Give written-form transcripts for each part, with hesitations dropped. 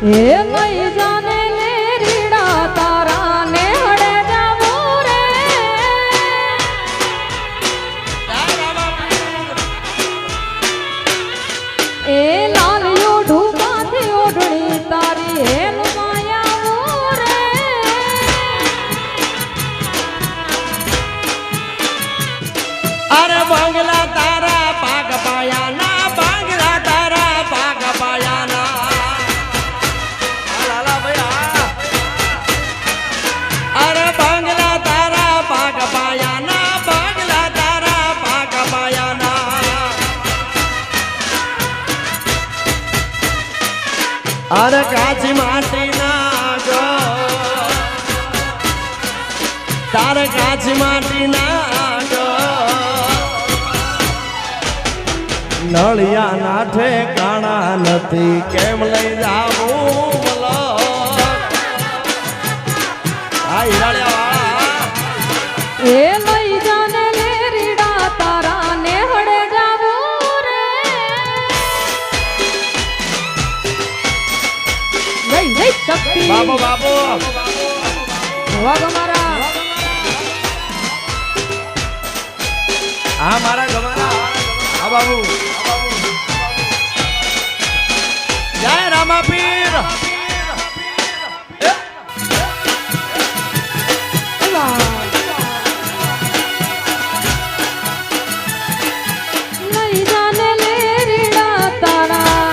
એ લઈ જાને લે રીડા તારા ને હડે જાવું રે એ લાલ યોઢું કાંથી ઓઢણી તારી હેલ માયાવું રે અરે બંગલા તારા પાક પાયાના બંગલા તારા પાક પાયાના અરે બંગલા તારા પાક પાયાના બંગલા તારા પાક પાયાના અરે કાચી માટીના ગો તારે કાચી માટીના ગો નળિયા ના ઠેકાણા નથી કેમ લઈ જાવું બોલો આ હિરાળિયા એ લઈ જાને લે રીડા તારા ને હડે જાવું રે જય જય શક્તિ બાબો બાબો વાગ મારા આ મારા ગમારા આ બાબુ જય રામાપીર લઈ જાને લે રીડા તારા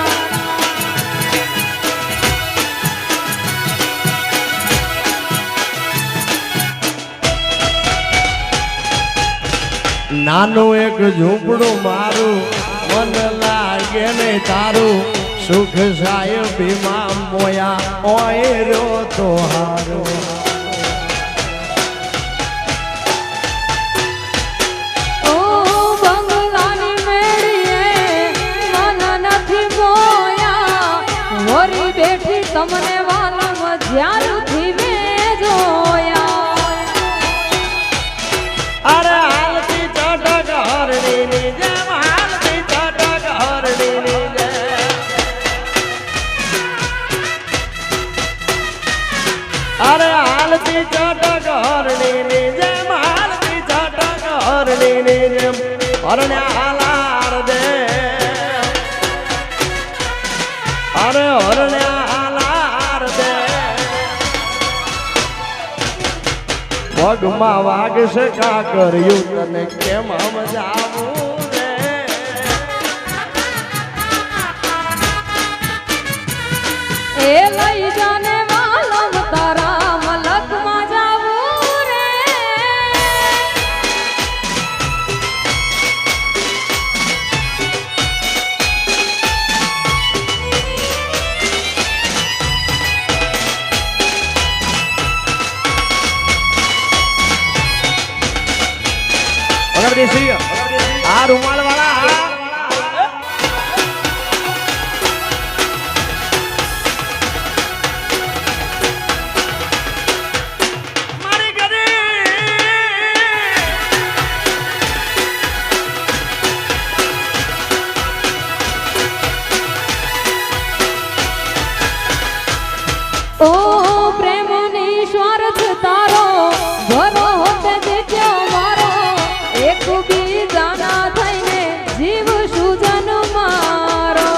નાનું એક ઝૂંપડું મારું મન લાગે ને તારું સુખ સાહેબ ભીમા મોયા ઓય રો તો હારો ઓ બંગલાની મેળીએ મન નથી મોયા વરી બેઠી તમને વાલમ જ્યારથી મેં જોયા અરે હાલતી ચટક હરણીની જેમ હાલતી ચટક હરણીની જેમ અરે હાલતી ચટક હરણીની જેમ હાલતી ચટક હરણીની જેમ હરણ્યા હાલાર દે અરે હરણ્યા હાલાર દે પગમાં વાગશે કા કર્યું તને કેમ સમજાવું રે એ લઈ જાને વાલમ તારા મલકમાં જાવું રે અગરદેસી આ રૂમાલ વાળા મારી ઓ પ્રેમની સ્વાર્થ તારો ભરો હોતે દીધો મારો એક બીજાના થઈને જીવ સુજન મારો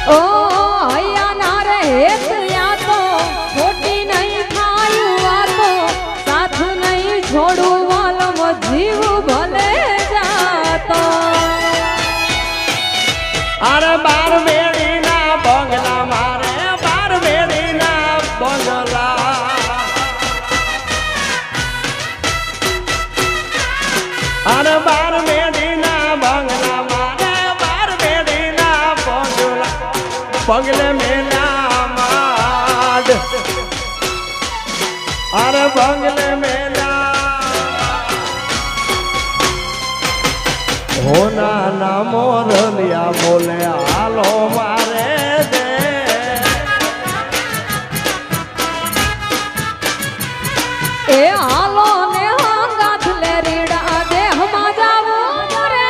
ઓ હૈયા ના રે હેત યા તો ખોટી નહીં ખાયું આ તો સાથ નહીં છોડું વાલમ જીવ ભલે જાતો અરે બાર મેળીના બંગલા મારે બાર મેળીના બંગલા અરે બાર મેળીના બંગલા મારે બાર મેળીના બંગલા બંગલે મેલા માડ અરે બંગલે મેલા હોના ના મોરલિયા બોલે હાલો મારે દે એ હાલો ને હાંગાથ લે રીડા દેહમાં જાવું રે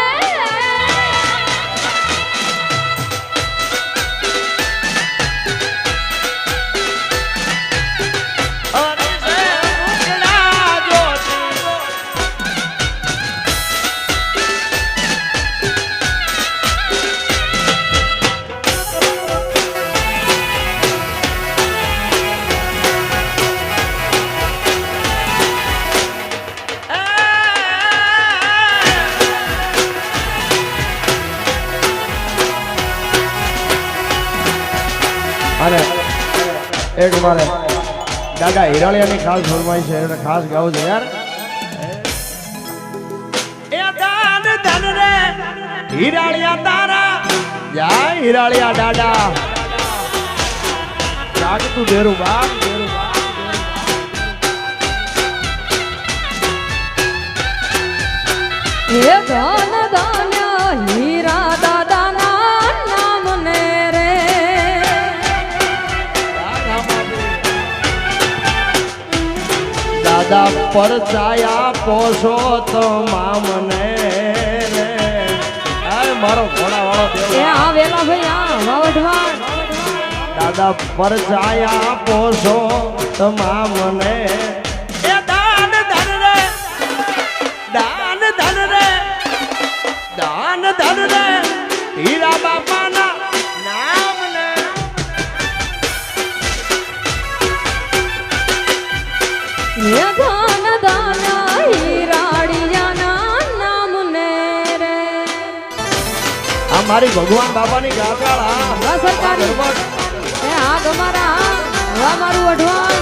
એક મારે દાદા હિરાળિયાની ખાસ ફરમાઈ છે એટલે ખાસ ગાવું છે યાર એ દાન ધન રે હિરાળિયા તારા જય હિરાળિયા દાદા જાગતું દેરું બાપ હે ધન ધન્ય હીરા દાદાના નામને રે દાદા પરચાયા પોસો તમામને રે મારો ઘોડા વાળો એ દેવ આ વેલા ભાઈ આ વાવઢવાણ દાદા પરચાયા પોસો તમામને એ દાન ધન રે દાન ધન રે દાન ધન રે હીરા બાપાના નામને હે ધન ધન્ય હીરાળિયાના નામને રે આ મારી ભગવાન બાપાની ગાગાળા હા સરકારી એ આ તમારા હા મારું વઢવાણ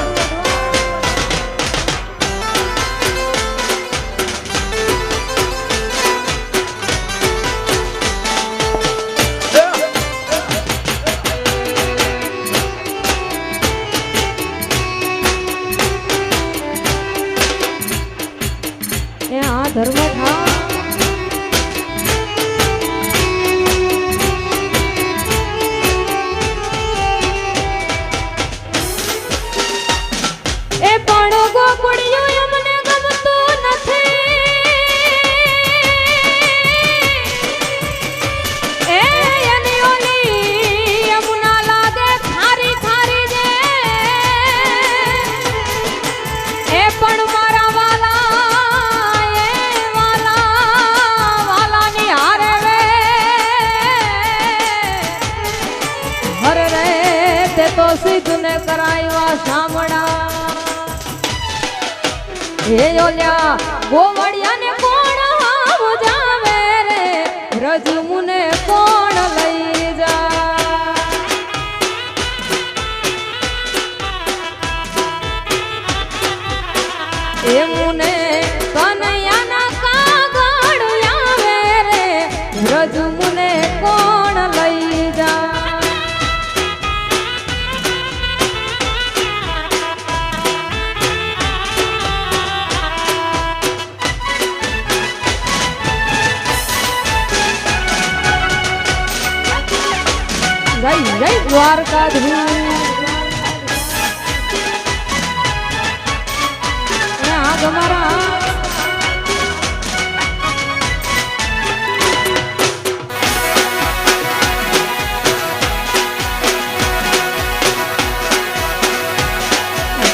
એ આ ધર્મ થા એ પણ ગોકુળિયું એમને ગમતું નથી એ એની ઓલી યમુના લાગે ખારી ખારી જે એ પણ મારા વાલા એ વાલાની હારે રે હરે રે તે તો સિદ્ધને કરાવ્યા શામળા હે ઓલ્યા ગોવળિયાને કોણ જાવે રે રજમુને કોણ લઈ જા એ મુને કનૈયાના કાગળ આવે રે રજમુને કોણ લઈ જા જય જય દ્વારકાધીશ આ તમારા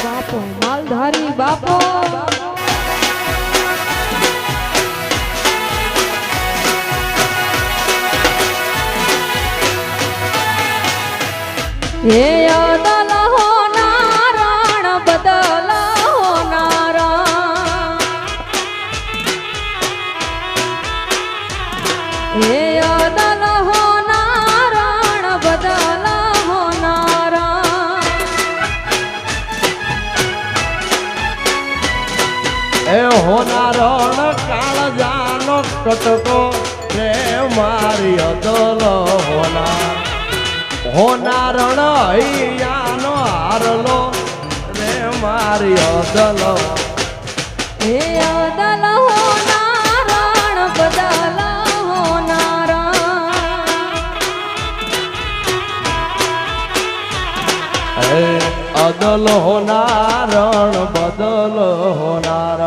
બાપો માલધારી બાપો હે અદલ હો નારાયણ બદલ હો નારાયણ હે અદલ હો નારાયણ બદલ હો નારાયણ એ હોનારણ કાળજાનો કટકો રે મારી અદલ હોનારણ હૈયાનો હારલો રે મારી અદલ હે અદલ હો નારાયણ બદલ હો નારાયણ હે અદલ હોનારણ બદલ હોનારણ